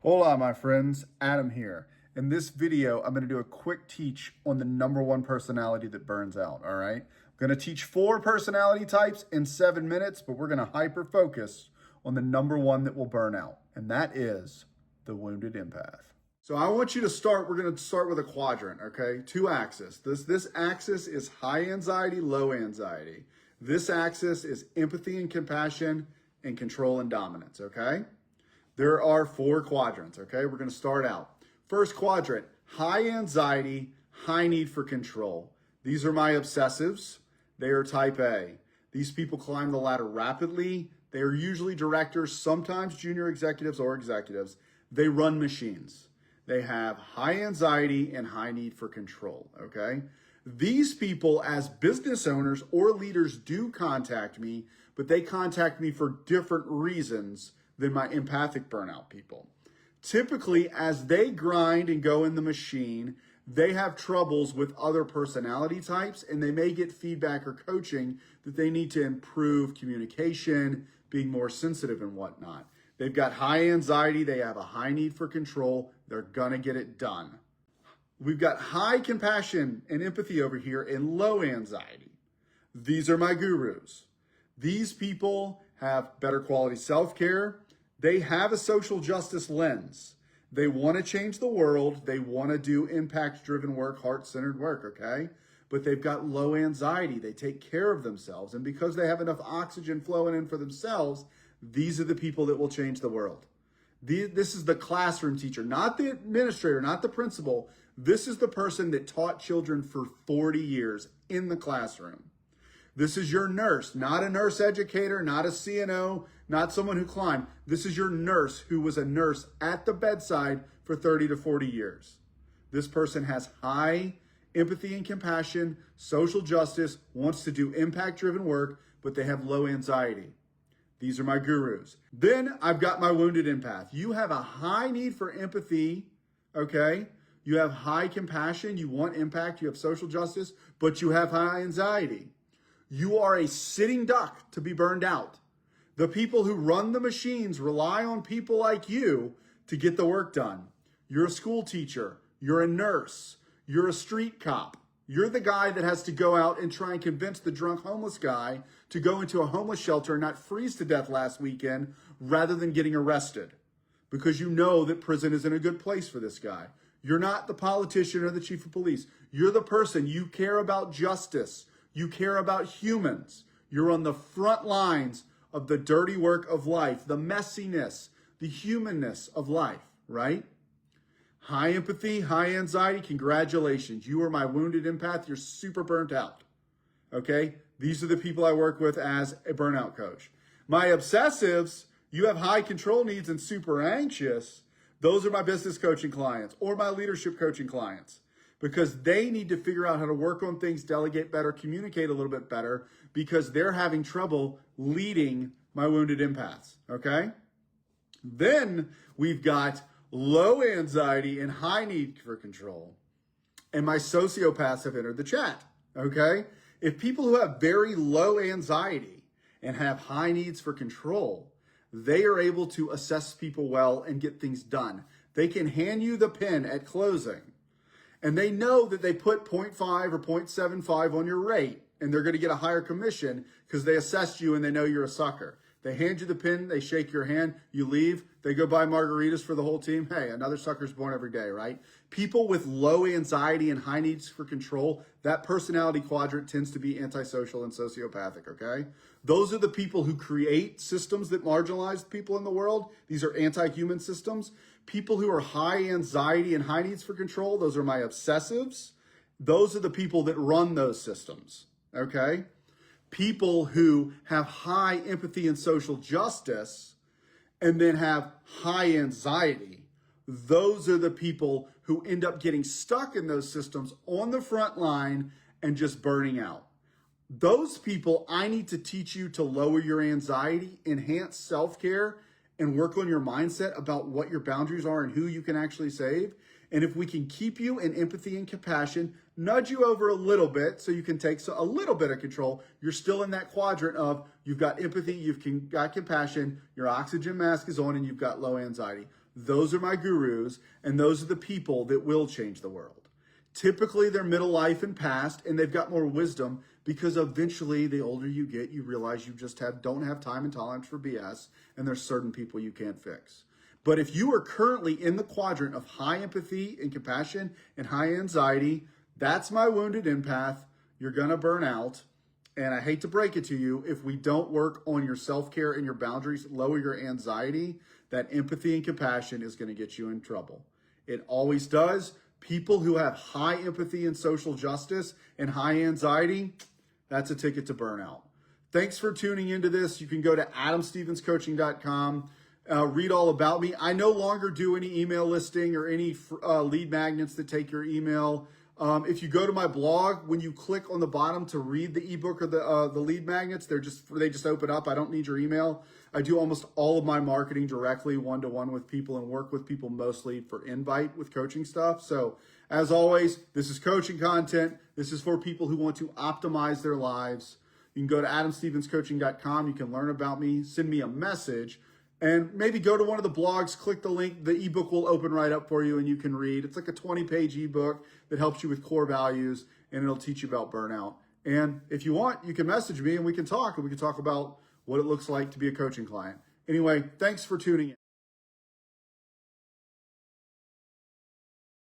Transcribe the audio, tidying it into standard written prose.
Hola, my friends. Adam here. In this video, I'm going to do a quick teach on the number one personality that burns out, all right? I'm going to teach 4 personality types in 7 minutes, but we're going to hyper focus on the number one that will burn out, and that is the wounded empath. So I want you to we're going to start with a quadrant, okay? 2 axes. This axis is high anxiety, low anxiety. This axis is empathy and compassion and control and dominance, okay? There are 4 quadrants, okay? We're going to start out. First quadrant, high anxiety, high need for control. These are my obsessives. They are type A. These people climb the ladder rapidly. They are usually directors, sometimes junior executives or executives. They run machines. They have high anxiety and high need for control, okay? These people as business owners or leaders do contact me, but they contact me for different reasons than my empathic burnout people. Typically, as they grind and go in the machine, they have troubles with other personality types, and they may get feedback or coaching that they need to improve communication, being more sensitive and whatnot. They've got high anxiety. They have a high need for control. They're going to get it done. We've got high compassion and empathy over here and low anxiety. These are my gurus. These people have better quality self-care. They have a social justice lens. They want to change the world. They want to do impact-driven work, heart-centered work, okay? But they've got low anxiety. They take care of themselves. And because they have enough oxygen flowing in for themselves, these are the people that will change the world. This is the classroom teacher, not the administrator, not the principal. This is the person that taught children for 40 years in the classroom. This is your nurse, not a nurse educator, not a CNO, not someone who climbed. This is your nurse who was a nurse at the bedside for 30 to 40 years. This person has high empathy and compassion, social justice, wants to do impact-driven work, but they have low anxiety. These are my gurus. Then I've got my wounded empath. You have a high need for empathy, okay? You have high compassion, you want impact, you have social justice, but you have high anxiety. You are a sitting duck to be burned out. The people who run the machines rely on people like you to get the work done. You're a school teacher. You're a nurse. You're a street cop. You're the guy that has to go out and try and convince the drunk homeless guy to go into a homeless shelter and not freeze to death last weekend rather than getting arrested because you know that prison isn't a good place for this guy. You're not the politician or the chief of police. You're the person. You care about justice. You care about humans. You're on the front lines of the dirty work of life, the messiness, the humanness of life, right? High empathy, high anxiety, congratulations. You are my wounded empath. You're super burnt out, okay? These are the people I work with as a burnout coach. My obsessives, you have high control needs and super anxious. Those are my business coaching clients or my leadership coaching clients, because they need to figure out how to work on things, delegate better, communicate a little bit better, because they're having trouble leading my wounded empaths, okay? Then we've got low anxiety and high need for control. And my sociopaths have entered the chat, okay? If people who have very low anxiety and have high needs for control, they are able to assess people well and get things done. They can hand you the pen at closing. And they know that they put 0.5 or 0.75 on your rate, and they're going to get a higher commission because they assessed you and they know you're a sucker. They hand you the pin, they shake your hand, you leave, they go buy margaritas for the whole team. Hey, another sucker's born every day, right? People with low anxiety and high needs for control, that personality quadrant tends to be antisocial and sociopathic, okay? Those are the people who create systems that marginalize people in the world. These are anti-human systems. People who are high anxiety and high needs for control, those are my obsessives. Those are the people that run those systems, okay? People who have high empathy and social justice and then have high anxiety, those are the people who end up getting stuck in those systems on the front line and just burning out. Those people, I need to teach you to lower your anxiety, enhance self-care, and work on your mindset about what your boundaries are and who you can actually save. And if we can keep you in empathy and compassion, nudge you over a little bit so you can take a little bit of control, you're still in that quadrant of you've got empathy, you've got compassion, your oxygen mask is on, and you've got low anxiety. those are my gurus, and those are the people that will change the world. Typically, they're middle life and past, and they've got more wisdom because eventually, the older you get, you realize you just don't have time and tolerance for BS, and there's certain people you can't fix. But if you are currently in the quadrant of high empathy and compassion and high anxiety, that's my wounded empath. You're going to burn out. And I hate to break it to you, if we don't work on your self-care and your boundaries, lower your anxiety, that empathy and compassion is going to get you in trouble. It always does. People who have high empathy and social justice and high anxiety, that's a ticket to burnout. Thanks for tuning into this. You can go to adamstevenscoaching.com. Read all about me. I no longer do any email listing or any lead magnets that take your email. If you go to my blog, when you click on the bottom to read the ebook or the lead magnets, they just open up. I don't need your email. I do almost all of my marketing directly one-to-one with people and work with people mostly for invite with coaching stuff. So as always, this is coaching content. This is for people who want to optimize their lives. You can go to adamstevenscoaching.com. You can learn about me, send me a message, and maybe go to one of the blogs, click the link, the ebook will open right up for you and you can read. It's like a 20-page ebook that helps you with core values and it'll teach you about burnout. And if you want, you can message me and we can talk about what it looks like to be a coaching client. Anyway, thanks for tuning in.